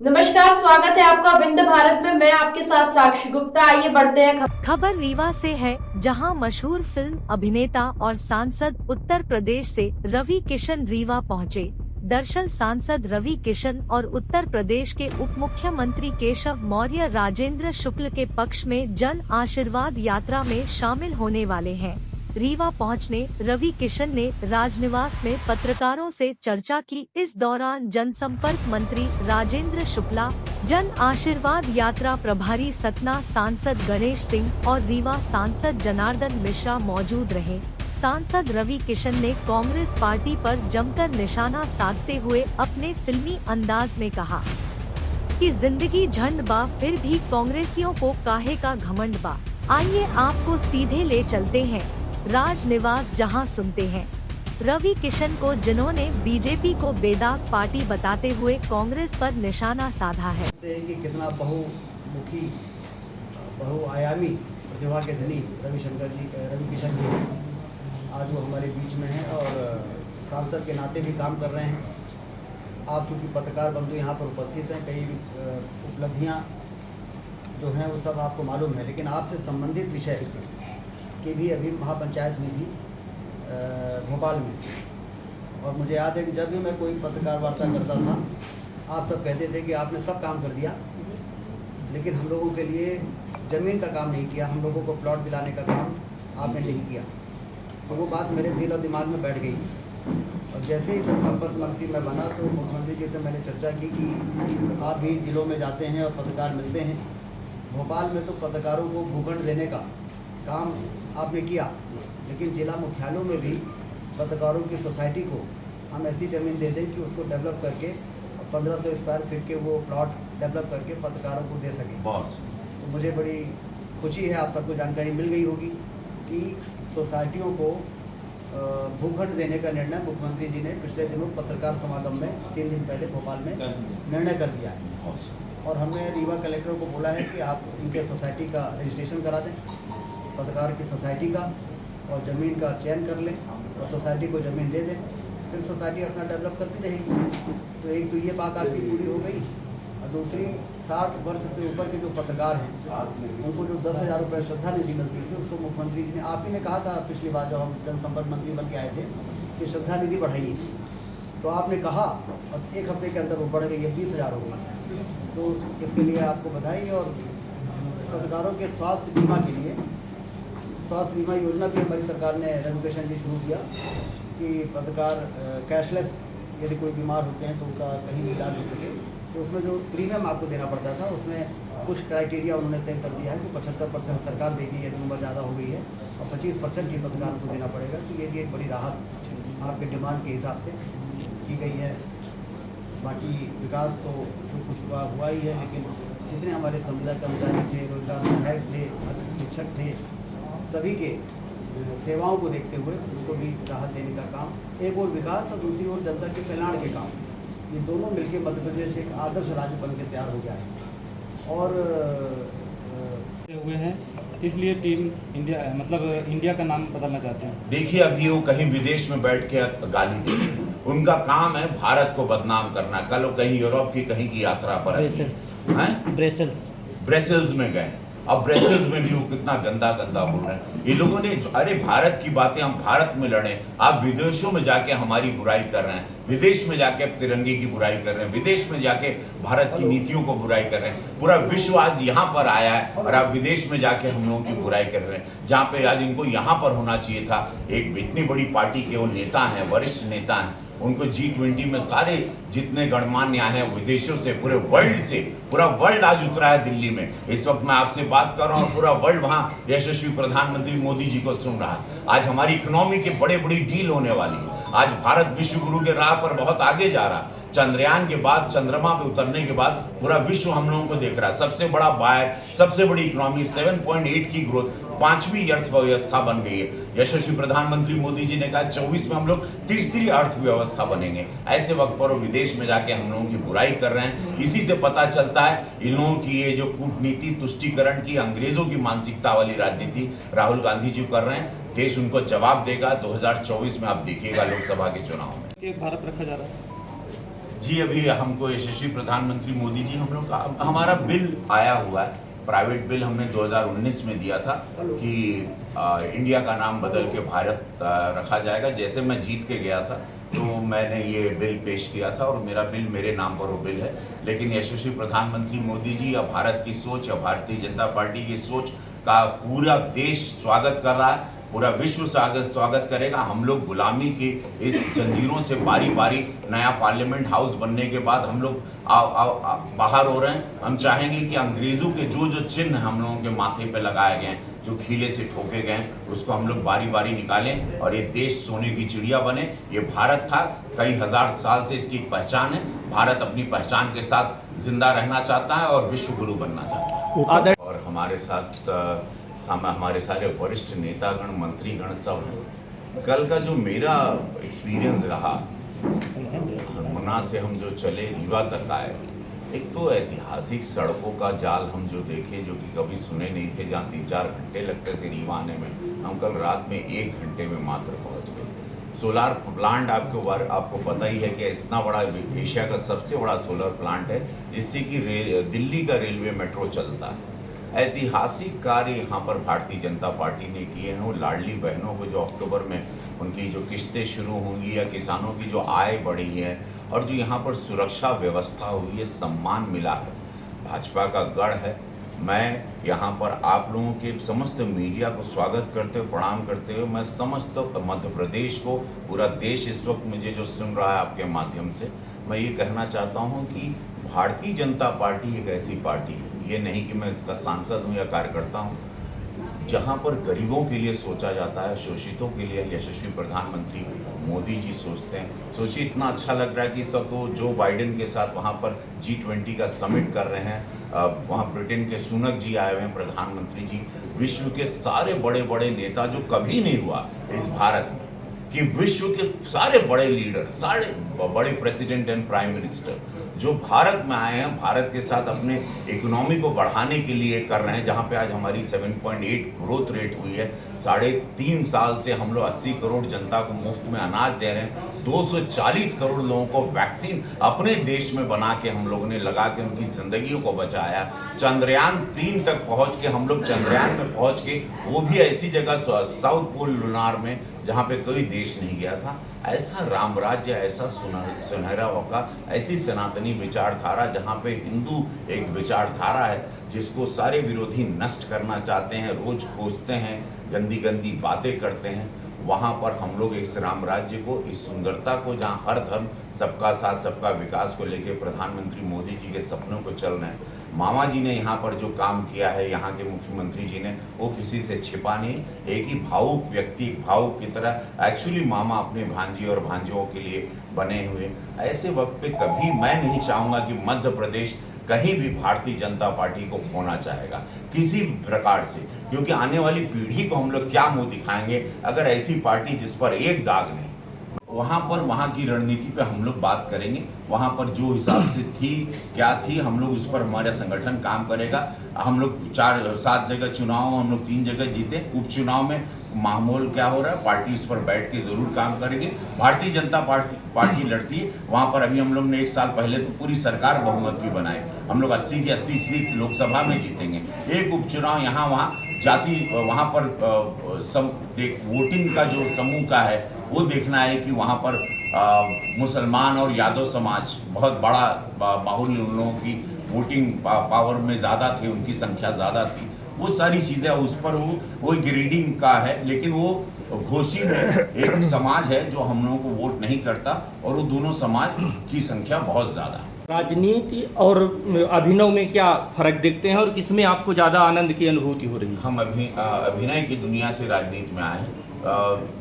नमस्कार, स्वागत है आपका विंध्य भारत में। मैं आपके साथ साक्षी गुप्ता। आइए बढ़ते हैं खबर रीवा से है, जहां मशहूर फिल्म अभिनेता और सांसद उत्तर प्रदेश से रवि किशन रीवा पहुंचे। दरअसल सांसद रवि किशन और उत्तर प्रदेश के उप मुख्यमंत्री केशव मौर्य राजेंद्र शुक्ल के पक्ष में जन आशीर्वाद यात्रा में शामिल होने वाले हैं। रीवा पहुंचने रवि किशन ने राजनिवास में पत्रकारों से चर्चा की। इस दौरान जनसंपर्क मंत्री राजेंद्र शुक्ला, जन आशीर्वाद यात्रा प्रभारी सतना सांसद गणेश सिंह और रीवा सांसद जनार्दन मिश्रा मौजूद रहे। सांसद रवि किशन ने कांग्रेस पार्टी पर जमकर निशाना साधते हुए अपने फिल्मी अंदाज में कहा कि जिंदगी झंड बा, फिर भी कांग्रेसियों को काहे का घमंड बा। आइए आपको सीधे ले चलते हैं राजनिवास, जहां सुनते हैं रवि किशन को, जिन्होंने बीजेपी को बेदाग पार्टी बताते हुए कांग्रेस पर निशाना साधा है। कि कितना बहुमुखी बहुआयामी प्रतिभा के धनी रवि किशन जी आज वो हमारे बीच में हैं और सांसद के नाते भी काम कर रहे हैं। आप चूँकि पत्रकार बंधु यहाँ पर उपस्थित हैं, कई उपलब्धियाँ जो हैं वो सब आपको मालूम है, लेकिन आपसे संबंधित विषय की भी अभी महापंचायत हुई थी भोपाल में। और मुझे याद है कि जब भी मैं कोई पत्रकार वार्ता करता था, आप सब कहते थे कि आपने सब काम कर दिया, लेकिन हम लोगों के लिए ज़मीन का काम नहीं किया, हम लोगों को प्लॉट दिलाने का काम आपने नहीं किया। तो वो बात मेरे दिल और दिमाग में बैठ गई। और जैसे ही संपर्क मंत्री मैं बना तो मुख्यमंत्री जी से मैंने चर्चा की कि आप भी जिलों में जाते हैं और पत्रकार मिलते हैं। भोपाल में तो पत्रकारों को भूखंड देने का काम आपने किया, लेकिन जिला मुख्यालयों में भी पत्रकारों की सोसाइटी को हम ऐसी ज़मीन दे दें कि उसको डेवलप करके 1500 स्क्वायर फीट के वो प्लॉट डेवलप करके पत्रकारों को दे सकें। तो मुझे बड़ी खुशी है, आप सबको जानकारी मिल गई होगी कि सोसाइटियों को भूखंड देने का निर्णय मुख्यमंत्री जी ने पिछले दिनों पत्रकार समागम में 3 दिन पहले भोपाल में निर्णय कर दिया है। और हमने रीवा कलेक्टर को बोला है कि आप इनके सोसाइटी का रजिस्ट्रेशन करा दें, पत्रकार की सोसाइटी का, और ज़मीन का चयन कर लें और सोसाइटी को ज़मीन दे दें, फिर सोसाइटी अपना डेवलप करती रहेगी। तो एक तो ये बात आपकी पूरी हो गई। और दूसरी, 60 वर्ष से ऊपर के जो पत्रकार हैं उनको जो 10,000 रुपये श्रद्धा निधि मिलती थी, उसको मुख्यमंत्री जी ने, आप ही ने कहा था पिछली बार जब हम जनसंपर्क मंत्री बन के आए थे कि श्रद्धा निधि बढ़ाइए, तो आपने कहा और 1 हफ्ते के अंदर वो बढ़ गई है, 20,000 हो गई। तो इसके लिए आपको बधाई। और पत्रकारों के स्वास्थ्य बीमा के लिए स्वास्थ्य बीमा योजना भी हमारी सरकार ने रवि किशन जी शुरू किया कि पत्रकार कैशलेस यदि कोई बीमार होते हैं तो उनका कहीं भी इलाज हो सके। तो उसमें जो प्रीमियम आपको देना पड़ता था, उसमें कुछ क्राइटेरिया उन्होंने तय कर दिया है कि 75% सरकार देगी यदि उम्र ज़्यादा हो गई है, और 25% ही पत्रकार को देना पड़ेगा। तो ये भी एक बड़ी राहत आपके डिमांड के हिसाब से की गई है। बाकी विकास तो जो कुछ हुआ ही है, लेकिन जितने हमारे समुदाय कर्मचारी थे, रोजगार सहायक थे, शिक्षक थे, सभी के सेवाओं को देखते हुए उनको भी राहत देने का काम, एक और विकास और दूसरी ओर जनता के कल्याण के काम, ये दोनों मिलकर मध्य प्रदेश एक आदर्श राज्य बन के तैयार हो गया है। और हुए हैं, इसलिए टीम इंडिया मतलब इंडिया का नाम बदलना चाहते हैं। देखिए, अभी वो कहीं विदेश में बैठ के गाली दे, उनका काम है भारत को बदनाम करना। कल वो कहीं यूरोप की कहीं की यात्रा पर ब्रसेल्स में गए। अब ब्रसेल्स में भी वो कितना गंदा बोल रहे हैं। ये लोगों ने अरे भारत की बातें, हम भारत में लड़े, आप विदेशों में जाके हमारी बुराई कर रहे हैं, विदेश में जाके अब तिरंगे की बुराई कर रहे हैं, विदेश में जाके भारत की नीतियों को बुराई कर रहे हैं। पूरा विश्व आज यहाँ पर आया है और आप विदेश में जाके हम लोगों की बुराई कर रहे हैं, जहाँ पे आज इनको यहाँ पर होना चाहिए था। एक इतनी बड़ी पार्टी के वो नेता हैं, वरिष्ठ नेता हैं, उनको G20 में सारे जितने गणमान्य हैं विदेशों से, पूरे वर्ल्ड से, पूरा वर्ल्ड आज उतरा है दिल्ली में। इस वक्त मैं आपसे बात कर रहा हूँ, पूरा वर्ल्ड वहाँ यशस्वी प्रधानमंत्री मोदी जी को सुन रहा है। आज हमारी इकोनॉमी के बड़ी डील होने वाली है। आज भारत विश्व गुरु के राह पर बहुत आगे जा रहा है। चंद्रयान के बाद, चंद्रमा पे उतरने के बाद पूरा विश्व हम लोगों को देख रहा है। सबसे बड़ा बायर, सबसे बड़ी इकोनॉमी, 7.8 की ग्रोथ, 5वीं अर्थव्यवस्था बन गई है। यशस्वी प्रधानमंत्री मोदी जी ने कहा 24 में हम लोग तीसरी अर्थव्यवस्था बनेंगे। ऐसे वक्त पर वो विदेश में जाके हम लोगों की बुराई कर रहे हैं। इसी से पता चलता है इन लोगों की ये जो कूटनीति, तुष्टीकरण की, अंग्रेजों की मानसिकता वाली राजनीति राहुल गांधी जी कर रहे हैं। देश उनको जवाब देगा 2024 में, आप देखिएगा लोकसभा के चुनाव में। भारत रखा जा रहा है जी अभी हमको यशस्वी प्रधानमंत्री मोदी जी हम लोग का हमारा बिल आया हुआ है, प्राइवेट बिल हमने 2019 में दिया था कि इंडिया का नाम बदल के भारत रखा जाएगा। जैसे मैं जीत के गया था तो मैंने ये बिल पेश किया था और मेरा बिल मेरे नाम पर वो बिल है। लेकिन यशस्वी प्रधानमंत्री मोदी जी या भारत की सोच या भारतीय जनता पार्टी की सोच का पूरा देश स्वागत कर रहा है, पूरा विश्व स्वागत करेगा। हम लोग गुलामी की इस जंजीरों से बारी बारी नया पार्लियामेंट हाउस बनने के बाद हम लोग बाहर हो रहे हैं। हम चाहेंगे कि अंग्रेज़ों के जो चिन्ह हम लोगों के माथे पे लगाए गए हैं, जो खीले से ठोके गए हैं, उसको हम लोग बारी बारी निकालें और ये देश सोने की चिड़िया बने। ये भारत था, कई हजार साल से इसकी पहचान है। भारत अपनी पहचान के साथ जिंदा रहना चाहता है और विश्व गुरु बनना चाहता है। और हमारे साथ हमारे सारे वरिष्ठ नेतागण, मंत्रीगण सब हैं। कल का जो मेरा एक्सपीरियंस रहा, मुन्ना से हम जो चले रीवा तक आए, एक तो ऐतिहासिक सड़कों का जाल हम जो देखे, जो कि कभी सुने नहीं थे, जहाँ 3-4 घंटे लगते थे रीवा आने में, हम कल रात में 1 घंटे में मात्र पहुँच गए। सोलार प्लांट आपको पता ही है कि इतना बड़ा एशिया का सबसे बड़ा सोलर प्लांट है, जिससे कि दिल्ली का रेलवे मेट्रो चलता है। ऐतिहासिक कार्य यहाँ पर भारतीय जनता पार्टी ने किए हैं। वो लाडली बहनों को जो अक्टूबर में उनकी जो किस्तें शुरू होंगी, या किसानों की जो आय बढ़ी है, और जो यहाँ पर सुरक्षा व्यवस्था हुई है, सम्मान मिला है, भाजपा का गढ़ है। मैं यहाँ पर आप लोगों के समस्त मीडिया को स्वागत करते हुए, प्रणाम करते हुए, मैं समस्त मध्य प्रदेश को, पूरा देश इस वक्त मुझे जो सुन रहा है आपके माध्यम से, मैं ये कहना चाहता हूँ कि भारतीय जनता पार्टी एक ऐसी पार्टी है, ये नहीं कि मैं इसका सांसद हूँ या कार्यकर्ता हूँ, जहाँ पर गरीबों के लिए सोचा जाता है, शोषितों के लिए यशस्वी प्रधानमंत्री मोदी जी सोचते हैं। सोचिए, इतना अच्छा लग रहा है कि सब तो जो बाइडेन के साथ वहाँ पर G20 का समिट कर रहे हैं। वहाँ ब्रिटेन के सुनक जी आए हुए हैं, प्रधानमंत्री जी। विश्व के सारे बड़े बड़े नेता, जो कभी नहीं हुआ इस भारत में कि विश्व के सारे बड़े लीडर, सारे बड़े प्रेसिडेंट एंड प्राइम मिनिस्टर जो भारत में आए हैं, भारत के साथ अपने इकोनॉमी को बढ़ाने के लिए कर रहे हैं। जहां पे आज हमारी 7.8 ग्रोथ रेट हुई है, 3.5 साल से हम लोग 80 करोड़ जनता को मुफ्त में अनाज दे रहे हैं, 240 करोड़ लोगों को वैक्सीन अपने देश में बना के हम लोगों ने लगा के उनकी जिंदगियों को बचाया। चंद्रयान 3 तक पहुंच के हम लोग चंद्रयान में पहुंच के, वो भी ऐसी जगह साउथ पोल लुनार में जहाँ पे कोई देश नहीं गया था। ऐसा राम राज्य, ऐसा सुनहरा मौका, ऐसी सनातनी विचारधारा, जहाँ पे हिंदू एक विचारधारा है जिसको सारे विरोधी नष्ट करना चाहते हैं, रोज खोजते हैं, गंदी गंदी बातें करते हैं। वहाँ पर हम लोग इस राम राज्य को, इस सुंदरता को, जहाँ हर धर्म सबका साथ सबका विकास को लेके प्रधानमंत्री मोदी जी के सपनों को चल रहे हैं। मामा जी ने यहाँ पर जो काम किया है, यहाँ के मुख्यमंत्री जी ने, वो किसी से छिपा नहीं। एक ही भावुक व्यक्ति, भावुक की तरह एक्चुअली मामा अपने भांजी और भांजियों के लिए बने हुए। ऐसे वक्त पे कभी मैं नहीं चाहूँगा कि मध्य प्रदेश कहीं भी भारतीय जनता पार्टी को खोना चाहेगा किसी प्रकार से, क्योंकि आने वाली पीढ़ी को हम लोग क्या मुंह दिखाएंगे अगर ऐसी पार्टी जिस पर एक दाग नहीं। वहाँ की रणनीति पे हम लोग बात करेंगे। वहाँ पर जो हिसाब से थी, क्या थी, हम लोग उस पर हमारा संगठन काम करेगा। हम लोग 4-7 जगह चुनाव, हम लोग 3 जगह जीते। उपचुनाव में माहौल क्या हो रहा है, पार्टी उस पर बैठ के जरूर काम करेगी। भारतीय जनता पार्टी लड़ती है वहाँ पर। अभी हम लोग ने 1 साल पहले तो पूरी सरकार बहुमत की बनाई। हम लोग 80 की 80 सीट लोकसभा में जीतेंगे। एक उपचुनाव यहाँ वहाँ जाति, वहाँ पर वोटिंग का जो समूह का है वो देखना है कि वहाँ पर मुसलमान और यादव समाज बहुत बड़ा बाहुल्य, उन लोगों की वोटिंग पावर में ज़्यादा थे, उनकी संख्या ज़्यादा थी। वो सारी चीज़ें उस पर वो ग्रेडिंग का है। लेकिन वो घोषी में एक समाज है जो हम लोगों को वोट नहीं करता, और वो दोनों समाज की संख्या बहुत ज़्यादा है। राजनीति और अभिनव में क्या फर्क देखते हैं और किसमें आपको ज़्यादा आनंद की अनुभूति हो रही है? हम अभिनय की दुनिया से राजनीति में आए हैं।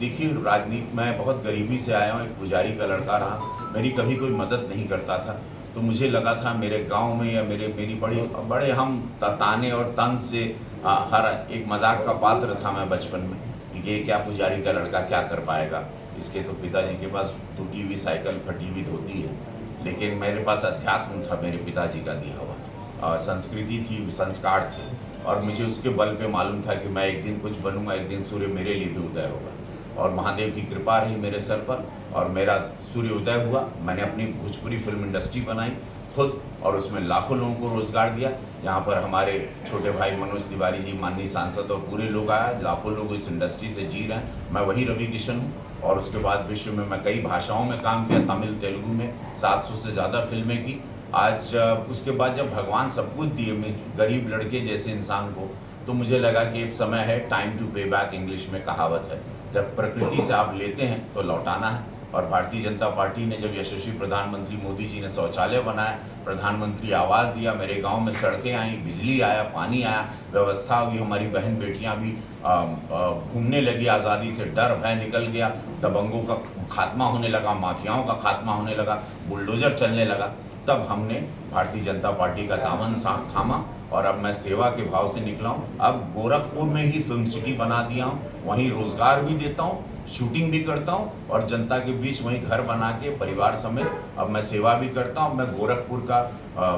देखिए, राजनीति में बहुत गरीबी से आया हूँ, एक पुजारी का लड़का रहा। मेरी कभी कोई मदद नहीं करता था, तो मुझे लगा था मेरे गांव में या मेरी बड़े हम ताने और तंज से हर एक मजाक का पात्र था मैं बचपन में कि ये क्या पुजारी का लड़का क्या कर पाएगा, इसके तो पिताजी के पास टूटी हुई साइकिल, फटी हुई धोती है। लेकिन मेरे पास अध्यात्म था, मेरे पिताजी का दिया हुआ, संस्कृति थी, संस्कार थे, और मुझे उसके बल पे मालूम था कि मैं एक दिन कुछ बनूंगा, एक दिन सूर्य मेरे लिए भी उदय होगा। और महादेव की कृपा रही मेरे सर पर, और मेरा सूर्योदय हुआ। मैंने अपनी भोजपुरी फिल्म इंडस्ट्री बनाई खुद और उसमें लाखों लोगों को रोजगार दिया। जहाँ पर हमारे छोटे भाई मनोज तिवारी जी, माननीय सांसद और पूरे लोग आया, लाखों लोग इस इंडस्ट्री से जी रहे हैं। मैं वही रवि किशन हूँ। और उसके बाद विश्व में मैं कई भाषाओं में काम किया, तमिल तेलुगु में 700 से ज़्यादा फिल्में की। आज उसके बाद जब भगवान सब कुछ दिए मैं गरीब लड़के जैसे इंसान को, तो मुझे लगा कि अब समय है, टाइम टू पे बैक, इंग्लिश में कहावत है, जब प्रकृति से आप लेते हैं तो लौटाना है। और भारतीय जनता पार्टी ने जब यशस्वी प्रधानमंत्री मोदी जी ने शौचालय बनाया, प्रधानमंत्री आवास दिया, मेरे गांव में सड़कें आई, बिजली आया, पानी आया, व्यवस्था हुई, हमारी बहन बेटियां भी घूमने लगी आज़ादी से, डर भय निकल गया, दबंगों का खात्मा होने लगा, माफियाओं का खात्मा होने लगा, बुलडोजर चलने लगा, तब हमने भारतीय जनता पार्टी का दामन थामा और अब मैं सेवा के भाव से निकला हूँ। अब गोरखपुर में ही फिल्म सिटी बना दिया हूँ, वहीं रोजगार भी देता हूँ, शूटिंग भी करता हूँ और जनता के बीच वहीं घर बना के परिवार समेत अब मैं सेवा भी करता हूँ। मैं गोरखपुर का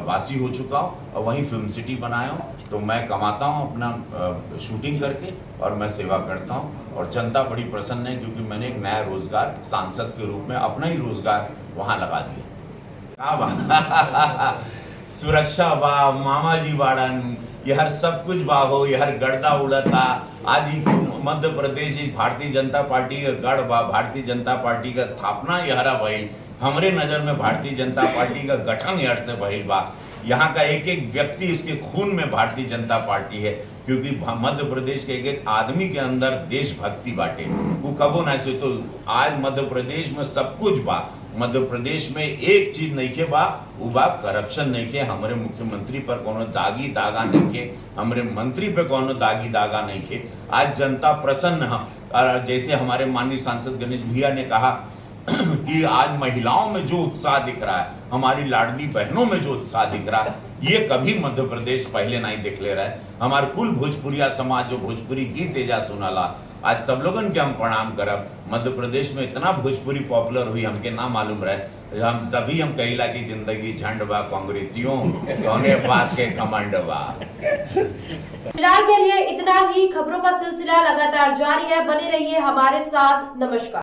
वासी हो चुका हूँ और वहीं फिल्म सिटी बनाया हूँ, तो मैं कमाता हूँ अपना शूटिंग करके और मैं सेवा करता हूँ और जनता बड़ी प्रसन्न है क्योंकि मैंने एक नया रोजगार सांसद के रूप में अपना ही रोजगार वहाँ लगा दिया। सुरक्षा बा, मामा जी वाड़न, यहर सब कुछ बा हो, यहर गर्दा उड़ता। आज ही मध्य प्रदेश भारतीय जनता पार्टी का गढ़ बा, भारतीय जनता पार्टी का स्थापना यहरा भइल। हमरे नज़र में भारतीय जनता पार्टी का गठन यहर से भइल बा। यहाँ का एक एक व्यक्ति, उसके खून में भारतीय जनता पार्टी है, क्योंकि मध्य प्रदेश के एक एक आदमी के अंदर देशभक्ति बाटे, वो कबो ना से। तो आज मध्य प्रदेश में सब कुछ बा, मध्य प्रदेश में एक चीज नहीं के बा, वो बा करप्शन नहीं के। हमारे मुख्यमंत्री पर कोनो दागी दागा नहीं के, हमारे मंत्री पे कोनो दागी दागा नहीं के। आज जनता प्रसन्न है। और जैसे हमारे माननीय सांसद गणेश भैया ने कहा कि आज महिलाओं में जो उत्साह दिख रहा है, हमारी लाडली बहनों में जो उत्साह दिख रहा है, ये कभी मध्य प्रदेश पहले नहीं देख ले रहा है। हमारे कुल भोजपुरिया समाज जो भोजपुरी गीत तेजा सुनाला, आज सब लोगन के हम प्रणाम करब। मध्य प्रदेश में इतना भोजपुरी पॉपुलर हुई हमके ना मालूम रहे। हम तभी हम कहिला की जिंदगी झंड बा, कांग्रेसियों कौने बात के घमंड बा। फिलहाल के लिए इतना ही। खबरों का सिलसिला लगातार जारी है, बने रहिए हमारे साथ। नमस्कार।